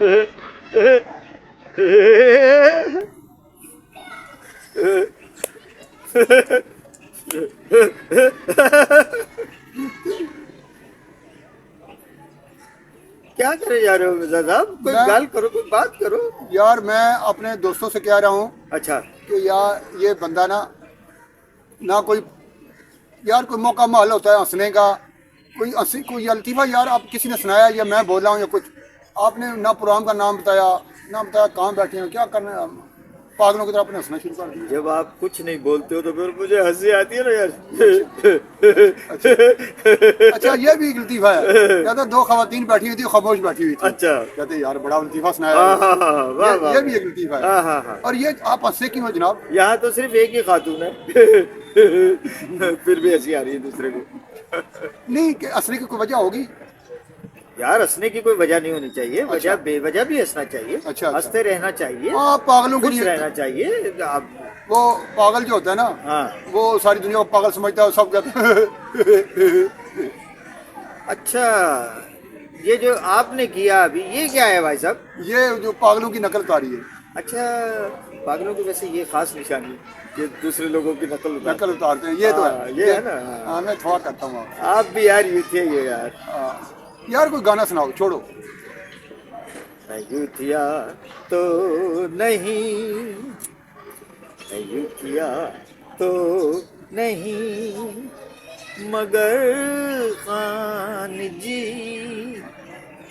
کیا کرے جا رہے ہو مرزا صاحب؟ کوئی گال کرو، کوئی بات کرو یار میں اپنے دوستوں سے کہہ رہا ہوں اچھا کہ یار یہ بندہ نہ کوئی یار کوئی موقع محل ہوتا ہے ہنسنے کا، کوئی لطیفہ یار آپ کسی نے سنایا یا میں بول رہا ہوں یا کچھ، آپ نے نہ پروگرام کا نام بتایا کہاں بیٹھے ہیں کیا کرنا ہے، پاگلوں کی طرح اپنے ہنسنا شروع کر دیا۔ جب آپ کچھ نہیں بولتے ہو تو پھر مجھے ہنسی آتی ہے نا یار۔ اچھا یہ بھی ایک لطیفہ ہے، کہتے دو خواتین بیٹھی ہوئی تھی، خاموش بیٹھی ہوئی تھی، اچھا کہتے یار بڑا لطیفہ سنایا، یہ بھی ایک لطیفہ ہے۔ ہاں اور یہ آپ ہنسے کیوں ہیں جناب؟ یہاں تو صرف ایک ہی خاتون ہے، پھر بھی ہنسی آ رہی ہے دوسرے کو۔ نہیں کہ ہنسنے کی کوئی وجہ ہوگی؟ یار ہنسنے کی کوئی وجہ نہیں ہونی چاہیے، وجہ بے وجہ بھی ہنسنا چاہیے، اچھا ہنستے رہنا چاہیے، آپ پاگلوں کے خوش لیے رہنا چاہیے۔ آپ وہ پاگل جو ہوتا ہے نا ہاں وہ ساری دنیا کو پاگل سمجھتا ہے، سب کہتے ہیں۔ اچھا، یہ جو آپ نے کیا ابھی یہ کیا ہے بھائی صاحب؟ یہ جو پاگلوں کی نقل اتاری ہے۔ اچھا، پاگلوں کی ویسے یہ خاص نشانی کہ دوسرے لوگوں کی نقل اتارتے ہیں، یہ تو ہاں، ہے، یہ ہے نا۔ ہاں میں تھوڑا کرتا ہوں آپ بھی یار یوں تھے یہ یار۔ یار کوئی گانا سناؤ، چھوڑو۔ میں یوتھیا تو نہیں، میں یوتھیا تو نہیں، مگر خان جی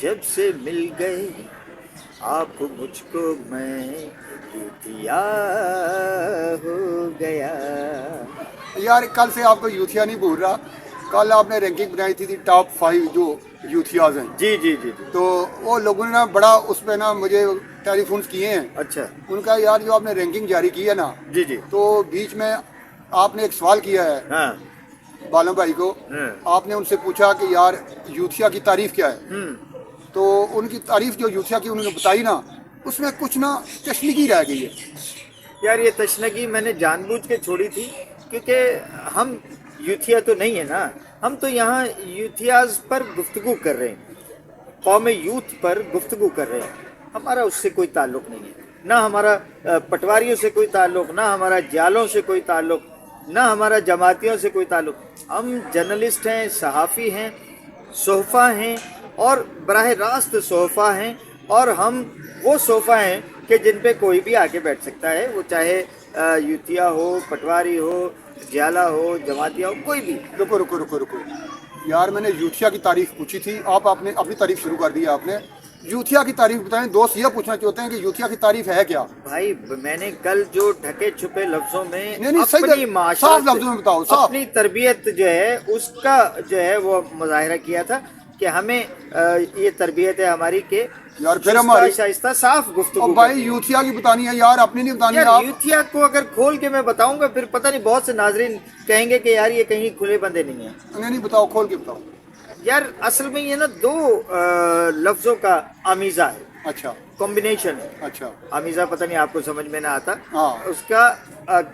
جب سے مل گئے آپ مجھ کو میں یوتھیا ہو گیا۔ یار کل سے آپ کو یوتھیا نہیں بھول رہا، کل آپ نے رینکنگ بنائی تھی ٹاپ 5 جو یوتھیاز ہیں، جی جی جی جی۔ تو وہ لوگوں نے نا بڑا اس پہ نا مجھے ٹیلی فونس کیے ہیں۔ اچھا ان کا یار جو آپ نے رینکنگ جاری کی ہے نا، جی جی تو بیچ میں آپ نے ایک سوال کیا ہے ہاں بالم بھائی کو، آپ نے ان سے پوچھا کہ یار یوتھیا کی تعریف کیا ہے، تو ان کی تعریف جو یوتھیا کی انہوں نے بتائی نا، اس میں کچھ نا تشنیگی رہ گئی ہے۔ یار یہ تشنگی میں نے جان بوجھ کے چھوڑی تھی، کیونکہ ہم یوتھیا تو نہیں ہے نا، ہم تو یہاں یوتھیاز پر گفتگو کر رہے ہیں، قوم یوتھ پر گفتگو کر رہے ہیں، ہمارا اس سے کوئی تعلق نہیں ہے، نہ ہمارا پٹواریوں سے کوئی تعلق، نہ ہمارا جالوں سے کوئی تعلق، نہ ہمارا جماعتیوں سے کوئی تعلق۔ ہم جرنلسٹ ہیں، صحافی ہیں، صحفہ ہیں، اور براہ راست صحفہ ہیں، اور ہم وہ صحفہ ہیں کہ جن پہ کوئی بھی آ کے بیٹھ سکتا ہے، وہ چاہے یوتھیا ہو، پٹواری ہو، جالا ہو، جماعتیہ ہو، کوئی بھی۔ رکو یار، میں نے یوتھیا کی تعریف پوچھی تھی، آپ نے اپنی تعریف شروع کر دی آپ نے۔ یوتھیا کی تعریف بتائیں، دوست یہ پوچھنا چاہتے ہیں کہ یوتھیا کی تعریف ہے کیا؟ بھائی میں نے کل جو ڈھکے چھپے لفظوں میں نہیں اپنی صاف لفظوں میں بتاؤ، صاف۔ اپنی تربیت جو ہے اس کا جو ہے وہ مظاہرہ کیا تھا کہ ہمیں یہ تربیت ہے ہماری کہ یار پھر ہماری شائستہ صاف گفتگو۔ بھائی یوتھیا کی بتانی ہے یار، اپنی نہیں بتانی ہے آپ۔ یوتھیا کو اگر کھول کے میں بتاؤں گا پھر پتہ نہیں بہت سے ناظرین کہیں گے کہ یار یہ کہیں کھلے بندے نہیں ہیں۔ نہیں بتاؤ، کھول کے بتاؤ۔ یار اصل میں یہ نا دو لفظوں کا آمیزہ ہے، اچھا کمبینیشن ہے۔ اچھا آمیزہ پتہ نہیں آپ کو سمجھ میں نہ آتا، ہاں اس کا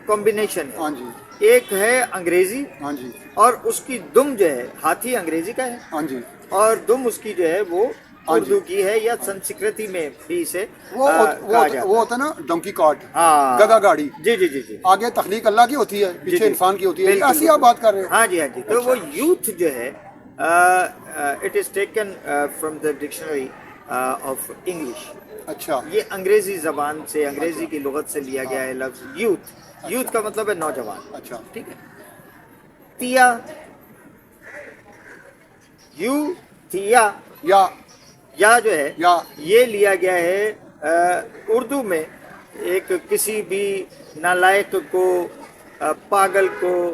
کمبینیشن ہے۔ ہاں جی ایک ہے انگریزی، ہاں جی اور اس کی دم جو ہے ہاتھی انگریزی کا ہے، ہاں جی، اور دم اس کی جو ہے وہ ہاں جی، اردو کی ہے، یا سنسکرتی میں بھی اسے وہ کہا جاتا ہوتا ہے نا ڈنکی کارٹ، ہاں گدا گاڑی۔ جی جی جی جی، آگے تخلیق اللہ کی ہوتی ہے، پیچھے جی انسان کی ہوتی ہے، بالکل ایسی آپ بات کر رہے ہیں؟ ہاں جی ہاں جی۔ تو وہ یوتھ جو ہے it is taken from the dictionary of English. اچھا یہ انگریزی زبان سے، انگریزی کی لغت سے لیا گیا ہے لفظ یوتھ۔ یوتھ کا مطلب ہے نوجوان، اچھا ٹھیک ہے۔ تیا، یو تھیا، یا جو ہے یا یہ لیا گیا ہے اردو میں ایک کسی بھی نالائق کو، پاگل کو،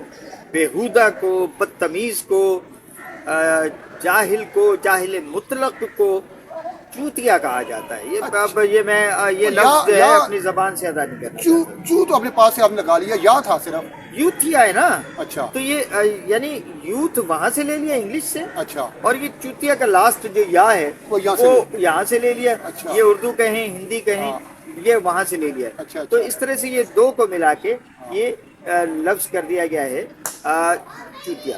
بےہودہ کو، بدتمیز کو، جاہل کو، جاہل مطلق کو چوتیا کہا جاتا ہے۔ یہ اب یہ لفظ جو ہے اپنی زبان سے ادا نہیں کرنا۔ چو تو اپنے پاس سے آپ نے لگا لیا، یا تھا صرف یوتھیا ہے نا۔ اچھا تو یہ یعنی یوتھ وہاں سے لے لیا انگلش سے، اچھا، اور یہ چوتیا کا لاسٹ جو یا ہے وہ یہاں سے لے لیا۔ اچھا، یہ اردو کہیں، ہندی کہیں، یہ وہاں سے لے لیا۔ اچھا، تو اس طرح سے یہ دو کو ملا کے یہ لفظ کر دیا گیا ہے چوتیا۔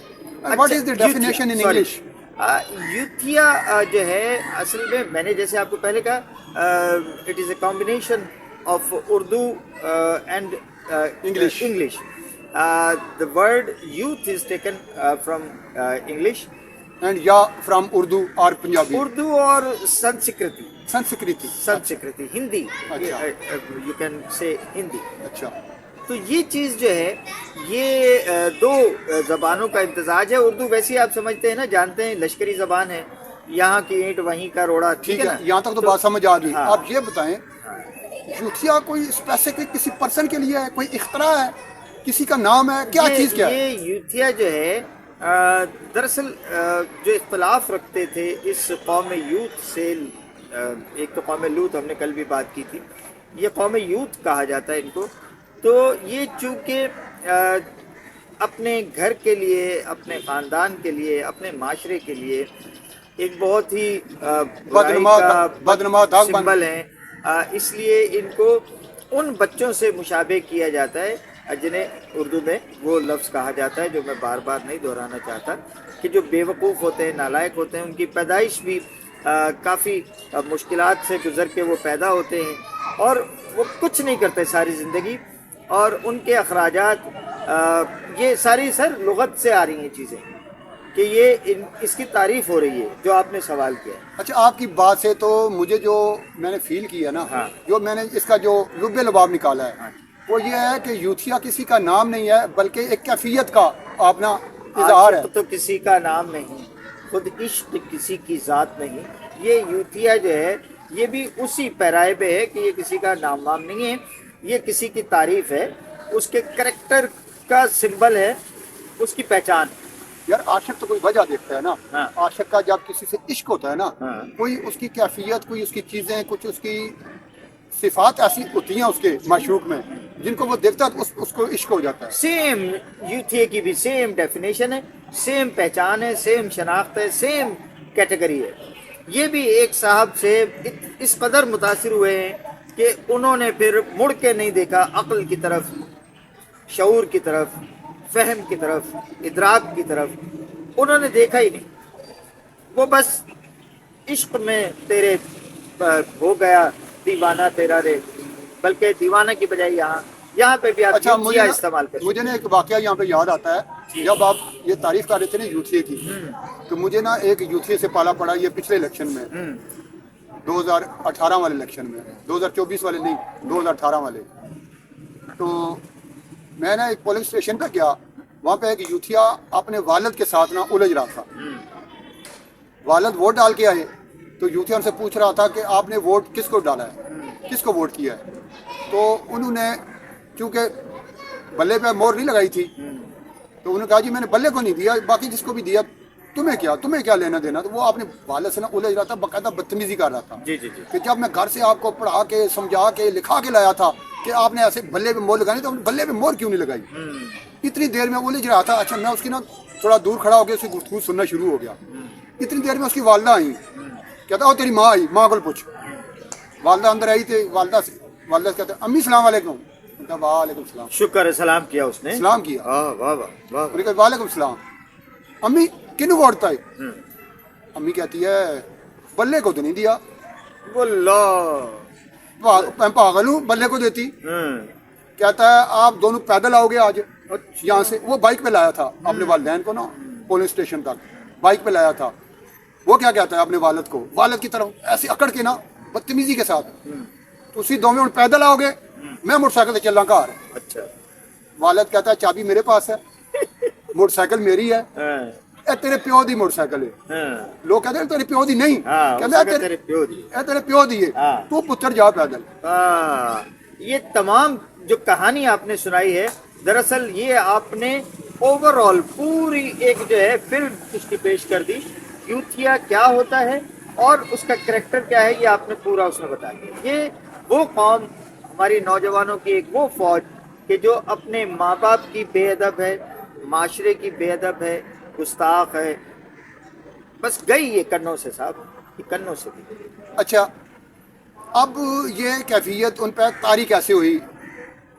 What is the definition in English? यूथिया जो है असल में मैंने जैसे आपको पहले कहा it is a combination of Urdu and English the word youth is taken from English and या फ्रॉम उर्दू और पंजाबी, उर्दू और संस्कृति संस्कृति। हिंदी, अच्छा। You can say Hindi. अच्छा, तो ये चीज़ जो है ये दो ज़बानों का इम्तजाज है। उर्दू वैसे ही आप समझते हैं ना, जानते हैं लश्करी ज़बान है, यहाँ की ईंट वहीं का रोड़ा, ठीक है है, ना? यहाँ तक तो बात समझ आ गई। हाँ। आप ये बताएं, यूथिया कोई स्पेसिफिक किसी पर्सन के लिए है, कोई इख्तरा है, किसी का नाम है, क्या चीज़ क्या है? ये यूथिया जो है दरअसल जो इख्तलाफ रखते थे इस कौम यूथ से, एक तो कौम लूत हमने कल भी बात की थी, ये कौम यूथ कहा जाता है इनको। तो ये चूँकि अपने घर के लिए, अपने ख़ानदान के लिए, अपने माशरे के लिए एक बहुत ही बदनुमा दाग सिंबल है, इसलिए इनको उन बच्चों से मुशाबे किया जाता है जिन्हें उर्दू में वो लफ्ज़ कहा जाता है जो मैं बार बार नहीं दोहराना चाहता, कि जो बेवकूफ़ होते हैं, नालायक होते हैं, उनकी पैदाइश भी काफ़ी मुश्किलात से गुज़र के वो पैदा होते हैं और वो कुछ नहीं करते सारी ज़िंदगी, और उनके अखराजात ये सारी सर लुग़त से आ रही हैं चीज़ें, कि ये इसकी तारीफ़ हो रही है जो आपने सवाल किया। अच्छा, आपकी बात से तो मुझे जो मैंने फील किया ना, हाँ। जो मैंने इसका जो लुब्बे लबाब निकाला है, हाँ। वो ये है कि यूथिया किसी का नाम नहीं है, बल्कि एक कैफियत का अपना इजहार है। तो किसी का नाम नहीं, खुद इश्क किसी की ज़ात नहीं। ये यूथिया जो है ये भी उसी पैराए पे है कि ये किसी का नाम वाम नहीं है, ये किसी की तारीफ है, उसके करैक्टर का सिंबल है, उसकी पहचान। यार आशिक तो कोई वजह देखता है ना। हाँ। आशिक का जब किसी से इश्क होता है ना, हाँ। कोई उसकी कैफियत, कोई उसकी चीज़ें, कुछ उसकी सिफात ऐसी होती हैं उसके माशूक में, जिनको वो देखता है तो उसको इश्क हो जाता है। सेम यूथिया की भी सेम डेफिनेशन है, सेम पहचान है, सेम शनाख्त है, सेम कैटेगरी है। ये भी एक साहब से इस कदर मुतासिर हुए हैं कि उन्होंने फिर मुड़ के नहीं देखा अक्ल की तरफ, शऊर की तरफ, फहम की तरफ, इदराक की तरफ, उन्होंने देखा ही नहीं। वो बस इश्क में तेरे हो गया दीवाना तेरा रे, बल्कि दीवाना की बजाय यहाँ पे भी आप अच्छा, यूथिया इस्तेमाल करते हैं। मुझे ना एक वाकया यहाँ पे याद आता है, जब आप ये तारीफ कर रहे थे ना यूथिया की, तो मुझे ना एक यूथिया से पाला पड़ा ये पिछले इलेक्शन में, 2018 वाले इलेक्शन में, 2024 वाले नहीं, 2018 वाले। तो मैं ना एक पोलिंग स्टेशन पे गया, वहाँ पे एक यूथिया अपने वालिद के साथ ना उलझ रहा था। वालिद वोट डाल के आए, तो यूथिया उनसे पूछ रहा था कि आपने वोट किसको डाला है, किसको वोट किया है। तो उन्होंने क्योंकि बल्ले पे मोहर नहीं लगाई थी, तो उन्होंने कहा जी मैंने बल्ले को नहीं दिया, बाकी जिसको भी दिया तुम्हें क्या लेना देना। तो वो अपने वालिद से ना उलझ रहा था, बाकायदा बदतमीजी कर रहा था। जी जी जी। कि जब मैं घर से आपको पढ़ा के, समझा के, लिखा के लाया था कि आपने ऐसे बल्ले पे मोहर लगानी, तो बल्ले पे मोहर क्यों नहीं लगाई। इतनी देर में उलझ रहा था। अच्छा, मैं उसकी ना थोड़ा दूर खड़ा हो गया, उसकी गुफ्तगू सुनना शुरू हो गया। इतनी देर में उसकी वालदा आई, कहता ओ तेरी माँ आई, माँ को पूछ। वालदा अंदर आई थी, वालदा से कहते अम्मी सलाम वालेकुम। वालेकुम सलाम। शुक्र है, सलाम किया उसने, सलाम किया। वाह वाह वाह। वालेकुम सलाम। अम्मी किन्नू वोट पाई? अम्मी कहती है बल्ले को तो नहीं दिया। बोलो मैं पागल हूँ, बल्ले को देती। कहता है आप दोनों पैदल आओगे आज यहाँ से। वो बाइक पे लाया था अपने वालिदैन को ना, पुलिस स्टेशन तक बाइक पे लाया था। वो क्या कहता है अपने वालिद को, वालिद की तरफ ऐसे अकड़ के ना बदतमीजी के साथ, तो उसी दो में पैदल आओगे, मैं मोटरसाइकिल से चलना घर। अच्छा। वालिद कहता है चाबी मेरे पास है, मोटरसाइकिल मेरी है, ए तेरे प्यो दी मोटरसाइकिल है। लोग कहते हैं तेरे प्यो दी नहीं, कहते हैं तेरे प्यो दी है, तू पुत्र जा पैदल। ये तमाम जो कहानी आपने सुनाई है, दरअसल ये आपने ओवरऑल पूरी एक जो है फिल्म उसकी पेश कर दी। यूथिया क्या होता है और उसका करैक्टर क्या है, ये आपने पूरा उसमें बता दिया। ये वो कौम, हमारी नौजवानों की एक वो फौज कि जो अपने माँ बाप की बेअदब है, माशरे की बेअदब है, गुस्ताख है, बस गई ये कन्नों से साहब, ये कन्नों से भी। अच्छा, अब ये कैफियत उन पर तारी कैसे हुई?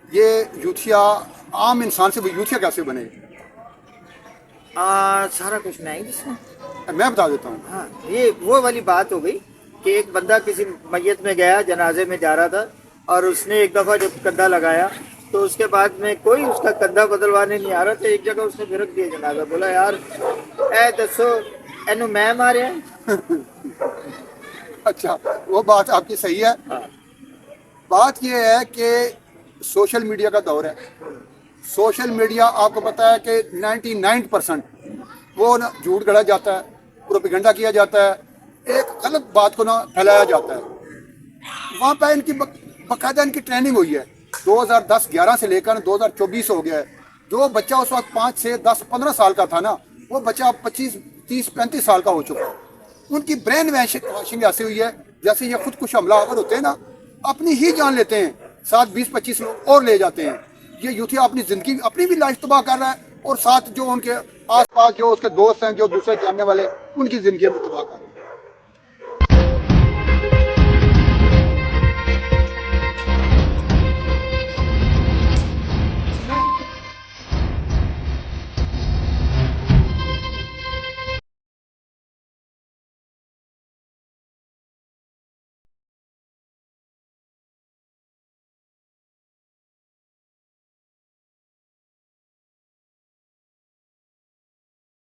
ये यूथिया आम इंसान से वो यूथिया कैसे बने? सारा कुछ नहीं जिसमें। मैं बता देता हूँ। हाँ, ये वो वाली बात हो गई कि एक बंदा किसी मैयत में गया, जनाजे में जा रहा था, और उसने एक दफ़ा जब कंधा लगाया तो उसके बाद में कोई उसका कंधा बदलवाने नहीं आ रहा था। एक जगह उसने भिरक दिया जनाजा, बोला यार ए दसो एनू मैं मारे। अच्छा, वो बात आपकी सही है। बात ये है कि सोशल मीडिया का दौर है। सोशल मीडिया आपको पता है कि 99% वो ना झूठ गढ़ा जाता है, प्रोपेगेंडा किया जाता है, एक गलत बात को ना फैलाया जाता है। वहाँ पर इनकी बाकायदा इनकी ट्रेनिंग हुई है। 2010-11 से लेकर 2024 हो गया है। जो बच्चा उस वक्त 5 से 10 15 साल का था ना, वो बच्चा 25 30 35 साल का हो चुका है। उनकी ब्रेन वॉशिंग ऐसी हुई है जैसे ये खुद कुछ हमलावर होते हैं ना, अपनी ही जान लेते हैं, साथ 20-25 लोग और ले जाते हैं। ये यूथिया अपनी जिंदगी, अपनी भी लाइफ तबाह कर रहा है, और साथ जो उनके आसपास जो उसके दोस्त हैं, जो दूसरे जानने वाले, उनकी जिंदगी में तबाह